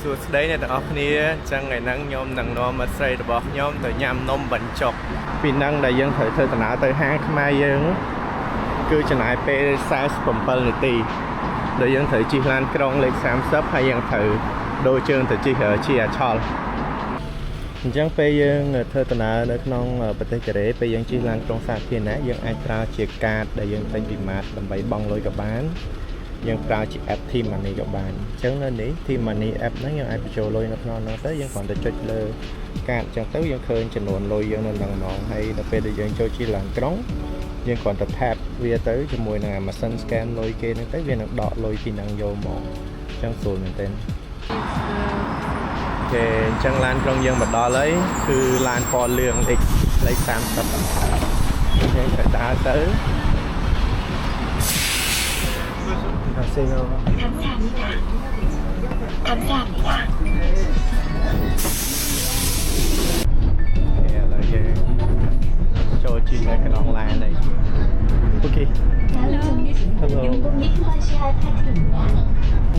សួស្តីអ្នកទាំងអស់គ្នាចឹងថ្ងៃហ្នឹងខ្ញុំនឹងនាំមិត្តស្រីរបស់ខ្ញុំទៅញ៉ាំនំបញ្ចុកពីហ្នឹងដែលយើងត្រូវធ្វើដំណើរទៅហាងខ្មែរយើងគឺចំណាយពេល47នាទីដែលយើងត្រូវជិះឡានក្រុងលេខ30ហើយយើងត្រូវដូរជើងទៅជិះជាអាឆលអញ្ចឹងពេលយើងធ្វើដំណើរនៅក្នុងប្រទេសកូរ៉េពេលយើងជិះឡានក្រុងសាធារណៈយើងអាចប្រើជាកាតដែលយើងទិញពីម៉ាតដើម្បីបង់លុយក៏បានយើងប្រើជា app Team Money ក៏បានអញ្ចឹងនៅនេះ Team Money app ហ្នឹងយើងអាចបញ្ចូលលុយនៅក្នុងហ្នឹងទៅយើងគ្រាន់តែចុចលើកាតអញ្ចឹងទៅយើងឃើញចំនួនលុយយើងនៅហ្នឹងហ្មងហើយដល់ពេលដែលយើងចូលជិះឡានក្រុងយើងគ្រាន់តែ tap វាទៅជាមួយនឹងម៉ាស៊ីន scan លុយគេហ្នឹងទៅវានឹងដកលុយពីហ្នឹងយកមកអញ្ចឹងស្រួលមែនទែនគេអញ្ចឹងឡានក្រុងយើងមកដល់ហើយគឺឡានពណ៌លឿងលេខ30យើងត្រូវដើរទៅ감사합니다. Làយើងចូលជិះនៅក្នុងឡាននេះអូខេ Hello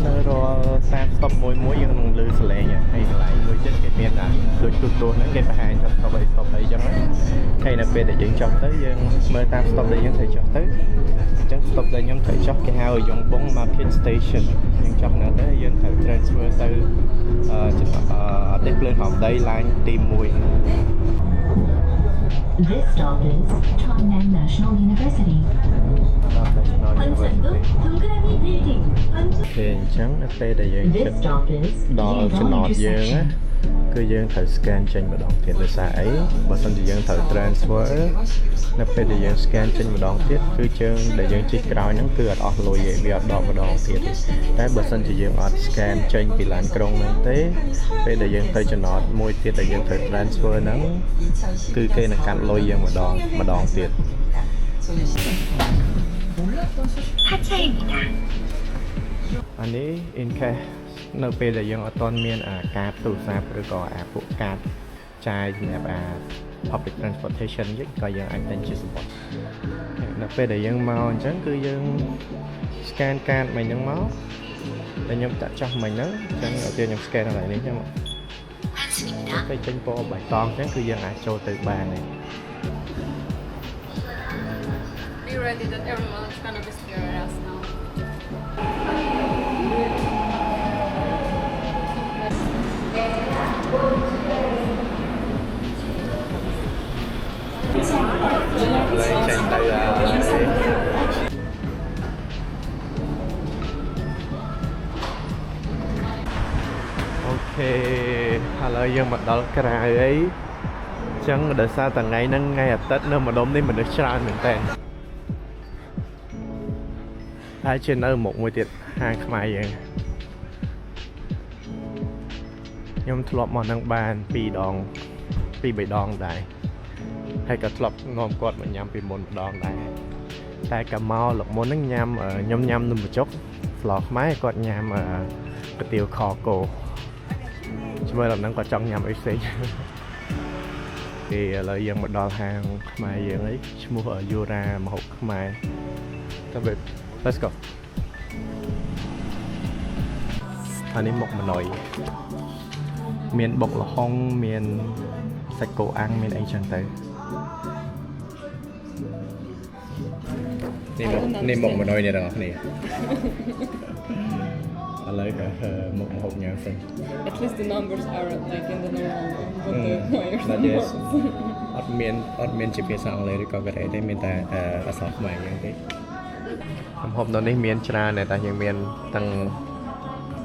នៅរាល់30 stop មួយយើងនឹងលើសលេងហើយកន្លែងមួយចិត្តគេមានដូចទូហ្នឹងគេបង្ហាញថា stop អី stop អីចឹងហើយនៅពេលដែលយើងចុះទៅយើងមើលតាម stop ដែលយើងត្រូវចុះទៅអញ្ចឹង stop ដែលខ្ញុំត្រូវចុះគេហៅយងបង Market Station យើងចុះនៅទៅយើងត្រូវ transfer ទៅអតិភ្លើងហោមដី line ទី1 This stop is Chongnam National University. 동그라미 빌딩. គេអញ្ចឹងនៅពេលដែលយើងជិតដល់ចំណតយើងណាគឺយើងត្រូវ scan ចេញម្ដងទៀតដោយសារអីបើសិនជាយើងត្រូវ transfer នៅពេលដែលយើង scan ចេញម្ដងទៀតគឺជើងដែលយើងជិះក្រោយហ្នឹងគឺអត់អស់លុយទេវាអត់ដកម្ដងទៀតទេតែបើសិនជាយើងអត់ scan ចេញពីឡានក្រុងហ្នឹងទេពេលដែលយើងទៅចំណតមួយទៀតដែលយើងត្រូវ transfer ហ្នឹងគឺគេនឹងកាត់លុយយើងម្ដងទៀត하차입니다. អានេះ in case នៅពេលដែលយើងអត់ទាន់មានកាតទូរស័ព្ទឬក៏ពួកកាតចាយសម្រាប់public transportation យើងក៏យើងអាចទិញជាសម្បត្តិនៅពេលដែលយើងមកអញ្ចឹងគឺយើង scan កាតមិញហ្នឹងមកតែខ្ញុំតាក់ចោះមិញហ្នឹងអញ្ចឹងឲ្យខ្ញុំ scan កន្លែងនេះខ្ញុំពេលចេញពណ៌បៃតងអញ្ចឹងគឺយើងអាចចូលទៅបានទេBe ready that everyone's gonna be staring at us now. Lên trên tay Ok ឥឡូវយើងមកដល់ក្រៅអីអញ្ចឹងដោយសារតែថ្ងៃហ្នឹងថ្ងៃអាទិត្យនៅម្ដុំនេះមនុស្សច្រើនមែនតើហើយជានៅមុខមួយទៀតហាងខ្មែរយើងខ្ញុំធ្លាប់មកនឹងបាន2 ដង 2-3 ដងដែរហើយក៏ធ្លាប់នាំគាត់មកញ៉ាំពីមុនម្ដងដែរតែកាលមកលោកមុនហ្នឹងខ្ញុំញ៉ាំនំបញ្ចុកស្លខ្មែរគាត់ញ៉ាំកាទៀវខគោជាមួយដល់ហ្នឹងគាត់ចង់ញ៉ាំអីផ្សេងគេឥឡូវយើងមកដល់ហាងខ្មែរយើងអីឈ្មោះយូរ៉ាម្ហូបខ្មែរទៅ Let's go អានេះមុខម្នុយមានបុកល្ហុងមានសាច់គោអាំងមានអីចឹងទៅនេះមុខម្នុយនេះទាំងអស់គ្នាឥឡូវក៏មុខម្ហូបញ៉ាំផ្សេង At least the numbers are like in the normal one, but the wires. អត់មានជាភាសាអង់គ្លេសឬក៏កូរ៉េទេមានតែអក្សរខ្មែរយ៉ាងទេម្ហូបនៅនេះមានច្រើនតែយើងមានទាំង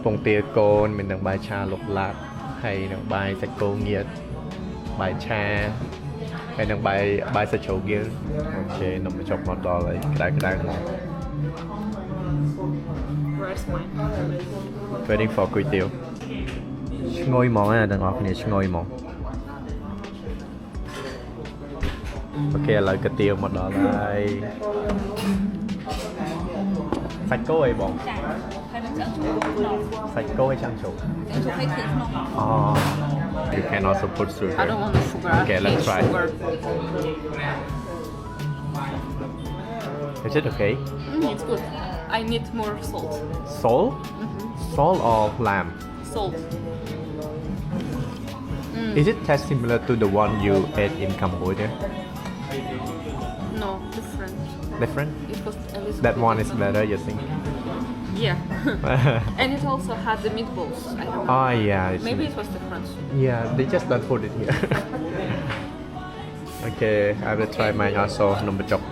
ពងទាកូនមានទាំងបាយឆាលុកឡាត់ហើយនឹងបាយសាច់គោងៀតបាយឆាហើយនឹងបាយសាច់ជ្រូកហ្គីលអូខេនំបញ្ចុកមកដល់ហើយក្តៅមក Where's mine? Waiting for គុយទាវឈ្ងុយហ្មងណាទាំងអស់គ្នាឈ្ងុយហ្មងអូខេឥឡូវកាទៀវមកដល់ហើយសាច់គោអីបងសាច់គោឲ្យចាំចូលអូ You can also put sugar I don't want the sugar. Okay, I let's hate try. sugar. Is it okay? It's good. I need more salt. Salt? Salt or lamb? salt. Is it taste similar to the one you ate in Cambodia? No, different. Different? It was a little That bit one is different. better, you think? Yeah. And it also had the meatballs. I don't know. Oh yeah, it's Maybe it was different. yeah, they just don't put it here. Okay, I will try mine also, number chop.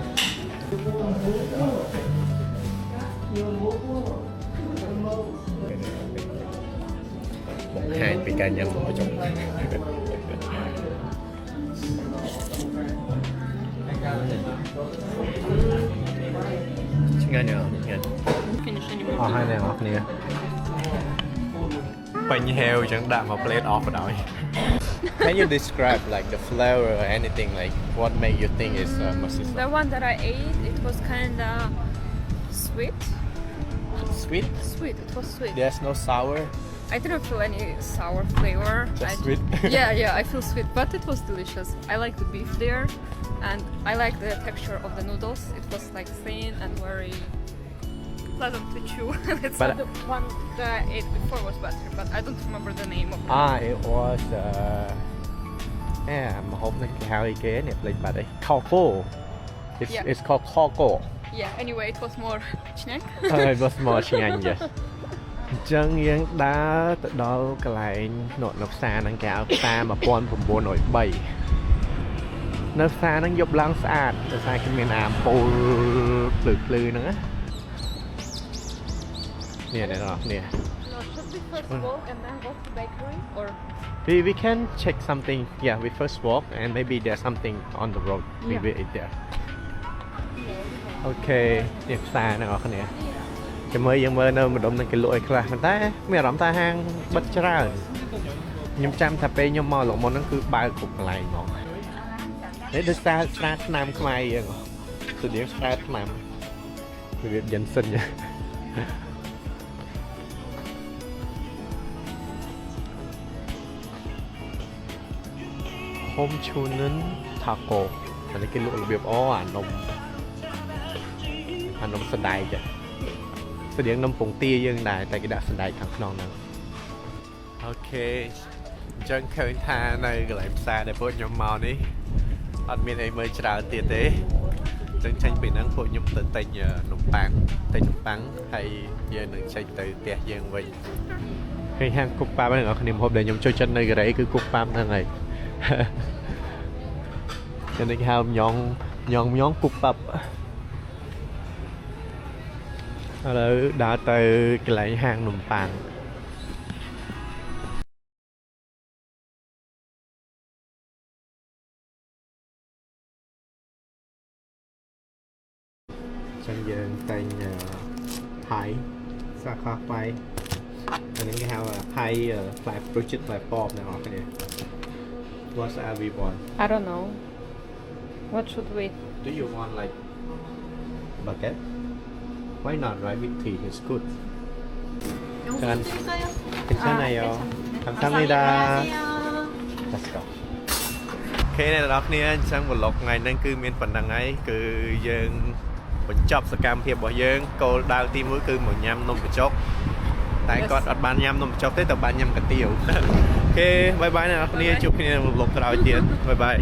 Hai bị ca nhân number chop. Ngon nhờ, ngon. Finish anymore. អស់ហើយអ្នកនរគ្នាបាញ់ហេវចឹងដាក់មក plate off បណ្ដោយ Can you describe like the flavor or anything like what make you think is mustard? The one that I ate, it was kinda sweet. Sweet? Sweet. It was sweet. There's no sour. I didn't feel any sour flavor. Just I, sweet? yeah, I feel sweet, but it was delicious. I like the beef there, and I like the texture of the noodles. It was like thin and very pleasant to chew. It's But- not the one that I ate before was better, but I don't remember the name of it. It was ម្ហូបនេះគេហៅអីគេនេះផ្លេចបាត់អី Coco. Yeah. It's called Coco. Yeah, anyway, it was more snack. It was more ឆ្ងាញ់ចាអញ្ចឹងយើងដើរទៅដល់កន្លែងនៅផ្សារហ្នឹងគេហៅផ្សារ1903នៅផ្សារហ្នឹងយប់ឡើងស្អាតដោយសារគេមានអាំពូលភ្លឺហ្នឹងណានេះអ្នកនរគ្នា No, should we first walk and then go to bakery, or we can check something yeah we first walk and maybe there's something on the road we Yeah. will eat there Okay នេះផ្សារអ្នកនរគ្នាចាំយើងមើលនៅម្ដុំនឹងគេលក់ឲ្យខ្លះប៉ុន្តែមានអារម្មណ៍ថាហាងបិទច្រើនខ្ញុំចាំថាពេលខ្ញុំមកលោកមុនហ្នឹងគឺបើកគ្រប់កន្លែងហ្មងនេះដូចស្រាឆ្នាំខ្មែរយើងស្តៀងស្រាឆ្នាំវាយិនសិនហូមឈូនិនថាកូអានេះគេលក់របៀបអានំសណ្ដែកស្តៀងនំពងទាយើងដែរតែគេដាក់សណ្ដែកខាងក្នុងហ្នឹងអូខេអញ្ចឹងឃើញថានៅកន្លែងផ្សារដែលពួកខ្ញុំមកនេះអត់មានអីមើលច្រើនទៀតទេអញ្ចឹងចេញពីហ្នឹងពួកខ្ញុំទៅទិញនំប៉័ងហើយយើងនឹងចេញទៅផ្ទះយើងវិញឃើញហាងគុកប៉ាប់ហ្នឹងអ្នកគ្នាម្ហូបដែលខ្ញុំចូលចិត្តនៅកូរ៉េគឺគុកប៉ាប់ហ្នឹងហើយគេនិយាយហៅញ៉ងគុកប៉ាប់ឥឡូវដើរទៅកន្លែងហាងនំប៉័ងចឹងយើងតែងផៃសាខាផៃអានេះគេហៅផៃផ្លែប្រូជិតផ្លែប៉បអ្នកនរគ្នា What's everyone I don't know. What should we? Do you want like baguette? Why not? Right with tea is good. 괜찮아요. 감사합니다. Let's go. អូខេអ្នកនរគ្នាអញ្ចឹងវឡុកថ្ងៃហ្នឹងគឺមានប៉ុណ្្នឹងហើយគឺយើងបញ្ចប់សកម្មភាពរបស់យើងគោលដៅទី1គឺមកញ៉ាំនំបញ្ចុកតែគាត់អត់បានញ៉ាំនំបញ្ចុកទេតែបានញ៉ាំកាទៀវអូខេបាយបាយអ្នកនរគ្នាជួបគ្នានៅវឡុកក្រោយទៀតបាយបាយ